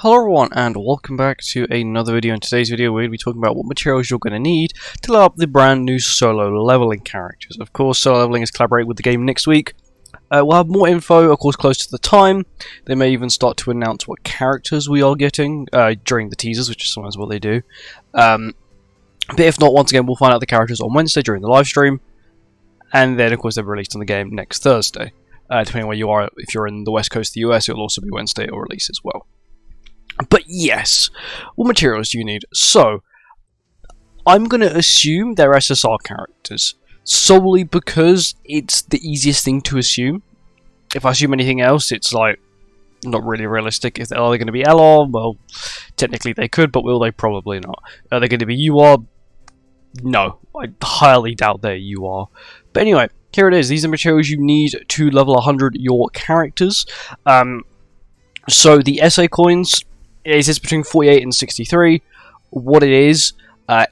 Hello everyone and welcome back to another video. In today's video we're going to be talking about what materials you're going to need to level up the brand new solo leveling characters. Of course, solo leveling is collaborating with the game next week. We'll have more info, of course, close to the time. They may even start to announce what characters we are getting during the teasers, which is sometimes what they do. But if not, once again, we'll find out the characters on Wednesday during the live stream. And then, of course, they're released on the game next Thursday. Depending on where you are, if you're in the west coast of the US, it'll also be Wednesday or release as well. But yes, what materials do you need? So, I'm going to assume they're SSR characters, solely because it's the easiest thing to assume. If I assume anything else, it's like, not really realistic. If are they going to be LR? Well, technically they could, but will they? Probably not. Are they going to be UR? No, I highly doubt they're UR. But anyway, here it is. These are materials you need to level 100 your characters. So the SA coins, it says between 48 and 63. What it is,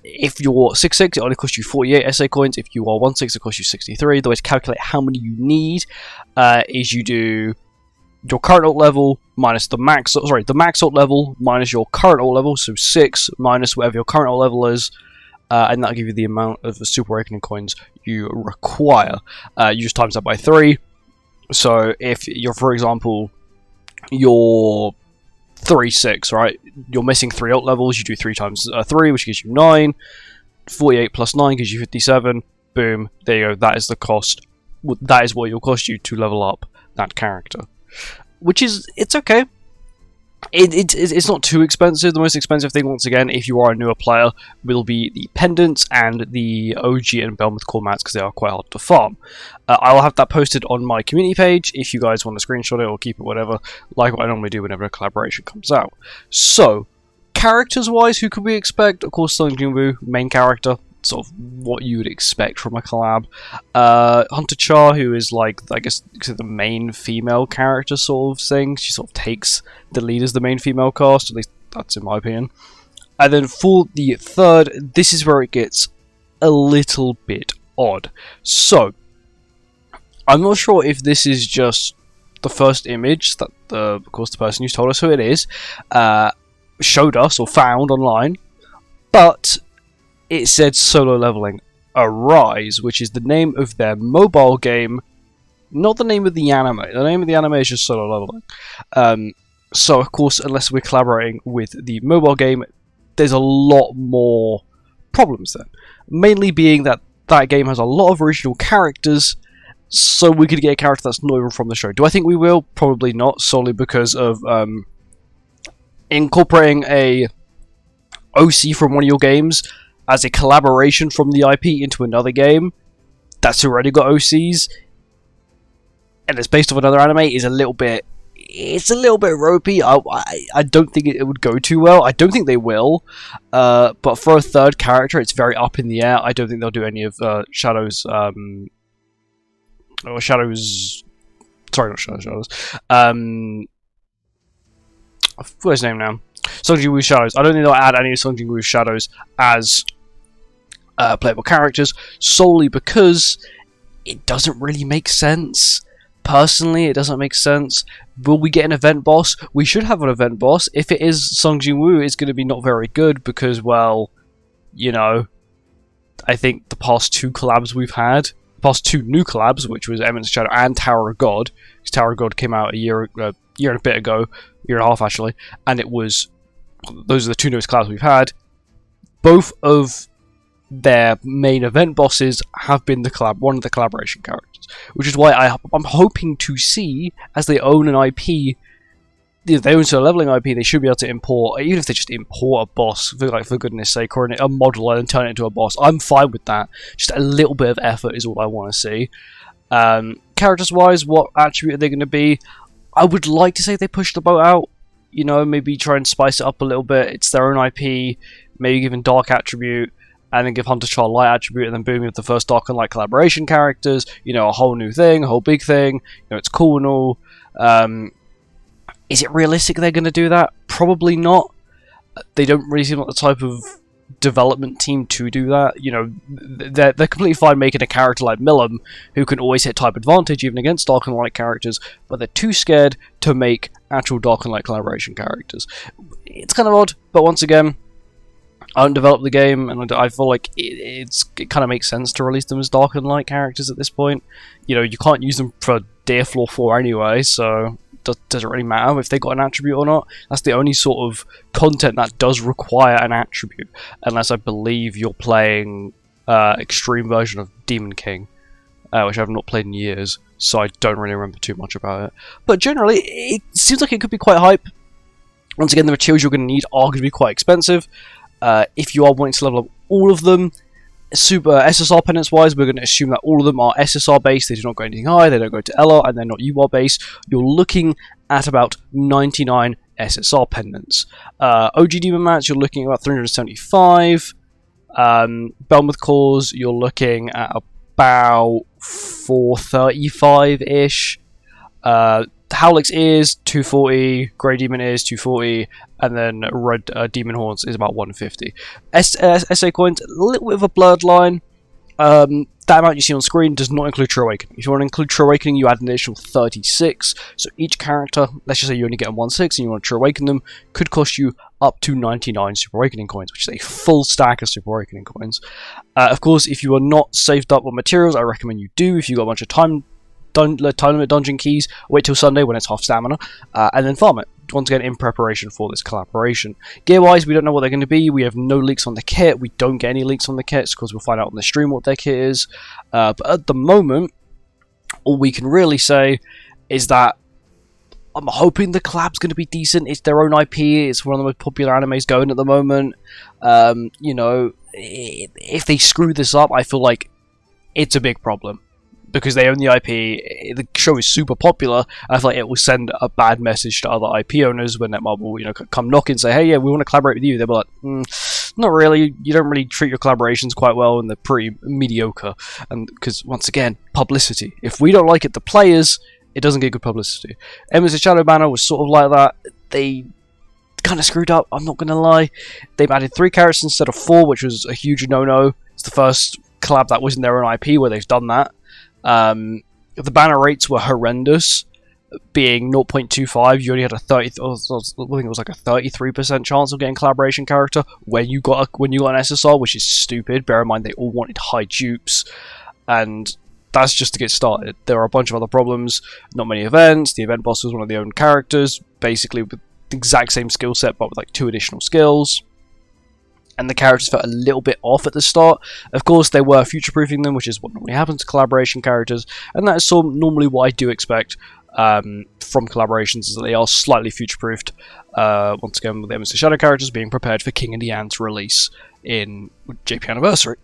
if you're 6'6", it only costs you 48 SA coins. If you are 1'6", it costs you 63. The way to calculate how many you need is you do your current ult level minus the max ult level minus your current ult level, so 6 minus whatever your current ult level is, and that'll give you the amount of the Super Awakening coins you require. You just times that by 3. So if you're, for example, you're 3'6", right? You're missing 3 ult levels, you do 3 times 3, which gives you 9. 48 plus 9 gives you 57. Boom, there you go, that is the cost. That is what it will cost you to level up that character. Which is, it's okay. It's not too expensive. The most expensive thing, once again, if you are a newer player, will be the pendants and the OG and Belmouth core mats, because they are quite hard to farm. I'll have that posted on my community page if you guys want to screenshot it or keep it, whatever, like what I normally do whenever a collaboration comes out. So, characters-wise, who could we expect? Of course, Sung Jin-woo, main character, sort of what you would expect from a collab. Hunter Cha, who is like, I guess, the main female character sort of thing. She sort of takes the lead as the main female cast, at least that's in my opinion. And then for the third, this is where it gets a little bit odd. So, I'm not sure if this is just the first image that, of course, the person who's told us who it is, showed us or found online, but it said Solo Leveling Arise, which is the name of their mobile game, not the name of the anime. The name of the anime is just Solo Leveling. So, of course, unless we're collaborating with the mobile game, there's a lot more problems there. Mainly being that that game has a lot of original characters, so we could get a character that's not even from the show. Do I think we will? Probably not, solely because of incorporating a OC from one of your games as a collaboration from the IP into another game that's already got OCs, and it's based off another anime, is a little bit... It's a little bit ropey. I don't think it would go too well. I don't think they will. But for a third character, it's very up in the air. I don't think they'll do any of Shadow's... or Shadow's... Sorry, not Shadows. I forgot his name now. Sung Jin-woo's Shadows. I don't think they'll add any of Sung Jin-woo's Shadows as playable characters, solely because it doesn't really make sense. Personally, it doesn't make sense. Will we get an event boss? We should have an event boss. If it is Sung Jin-woo, it's going to be not very good because, well, you know, I think the past 2 collabs we've had, past 2 new collabs, which was Eminence Shadow and Tower of God, because Tower of God came out a year and a bit ago, year and a half actually, and it was, those are the 2 newest collabs we've had. Both of their main event bosses have been one of the collaboration characters, which is why I'm hoping to see, as they own an IP, if they own a leveling IP, they should be able to import, even if they just import a boss, for goodness sake, or a model and turn it into a boss. I'm fine with that. Just a little bit of effort is all I want to see. Characters-wise, what attribute are they going to be? I would like to say they push the boat out. You know, maybe try and spice it up a little bit. It's their own IP. Maybe give them Dark attribute, and then give Hunter Cha Light attribute, and then boom, with the first Dark and Light collaboration characters. You know, a whole new thing, a whole big thing. You know, it's cool and all. Is it realistic they're going to do that? Probably not. They don't really seem like the type of development team to do that. You know, they're completely fine making a character like Millum, who can always hit type advantage even against Dark and Light characters, but they're too scared to make actual Dark and Light collaboration characters. It's kind of odd, but once again, I don't develop the game, and I feel like it kind of makes sense to release them as Dark and Light characters at this point. You know, you can't use them for Deerflaw 4 anyway, so does it really matter if they got an attribute or not? That's the only sort of content that does require an attribute, unless I believe you're playing extreme version of Demon King, which I've not played in years, so I don't really remember too much about it. But generally, it seems like it could be quite hype. Once again, the materials you're going to need are going to be quite expensive. If you are wanting to level up all of them, super SSR pendants wise, we're going to assume that all of them are SSR based. They do not go anything high, they don't go to LR, and they're not UR based. You're looking at about 99 SSR pendants. OG Demon Mats, you're looking at about 375. Belmouth Cores, you're looking at about 435-ish. Howlix Ears, 240, Grey Demon Ears, 240, and then Red Demon Horns is about 150. SA Coins, a little bit of a blurred line. That amount you see on screen does not include True Awakening. If you want to include True Awakening, you add an additional 36. So each character, let's just say you only get 1/6 and you want to True Awaken them, could cost you up to 99 Super Awakening coins, which is a full stack of Super Awakening coins. Of course, if you are not saved up on materials, I recommend you do. If you've got a bunch of time limit dungeon keys, wait till Sunday when it's half stamina, and then farm it, once again in preparation for this collaboration. Gear wise, we don't know what they're going to be. We have no leaks on the kit. We don't get any leaks on the kits because we'll find out on the stream what their kit is, but at the moment all we can really say is that I'm hoping the collab's going to be decent. It's their own IP, it's one of the most popular animes going at the moment. You know, if they screw this up, I feel like it's a big problem, because they own the IP, the show is super popular. I feel like it will send a bad message to other IP owners when Netmarble will, you know, come knock and say, hey, yeah, we want to collaborate with you. They'll be like, not really. You don't really treat your collaborations quite well, and they're pretty mediocre. And because once again, publicity. If we don't like it, the players, it doesn't get good publicity. Emerson Shadow Banner was sort of like that. They kind of screwed up, I'm not going to lie. They've added 3 characters instead of 4, which was a huge no-no. It's the first collab that wasn't their own IP where they've done that. The banner rates were horrendous, being 0.25. You only had a 30, I think it was like a 33% chance of getting collaboration character when you got an SSR, which is stupid. Bear in mind they all wanted high dupes, and that's just to get started. There are a bunch of other problems. Not many events. The event boss was one of the own characters, basically with the exact same skill set but with like 2 additional skills. And the characters felt a little bit off at the start. Of course, they were future-proofing them, which is what normally happens to collaboration characters, and that is normally what I do expect from collaborations, is that they are slightly future-proofed. Once again, with the Emerson Shadow characters being prepared for King of the Ants release in JP Anniversary.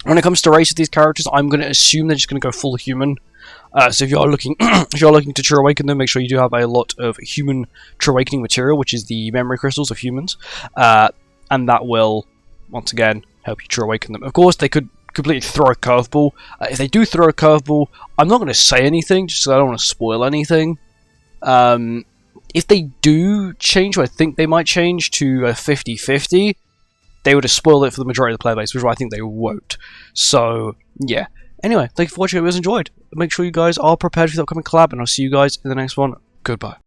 When it comes to race of these characters, I'm going to assume they're just going to go full human. So if you are looking, to True Awaken them, make sure you do have a lot of human True Awakening material, which is the memory crystals of humans. And that will, once again, help you True Awaken them. Of course, they could completely throw a curveball. If they do throw a curveball, I'm not going to say anything, just because I don't want to spoil anything. If they do change, or I think they might change to a 50-50, they would have spoiled it for the majority of the player base, which I think they won't. So, yeah. Anyway, thank you for watching. If you guys enjoyed, make sure you guys are prepared for the upcoming collab, and I'll see you guys in the next one. Goodbye.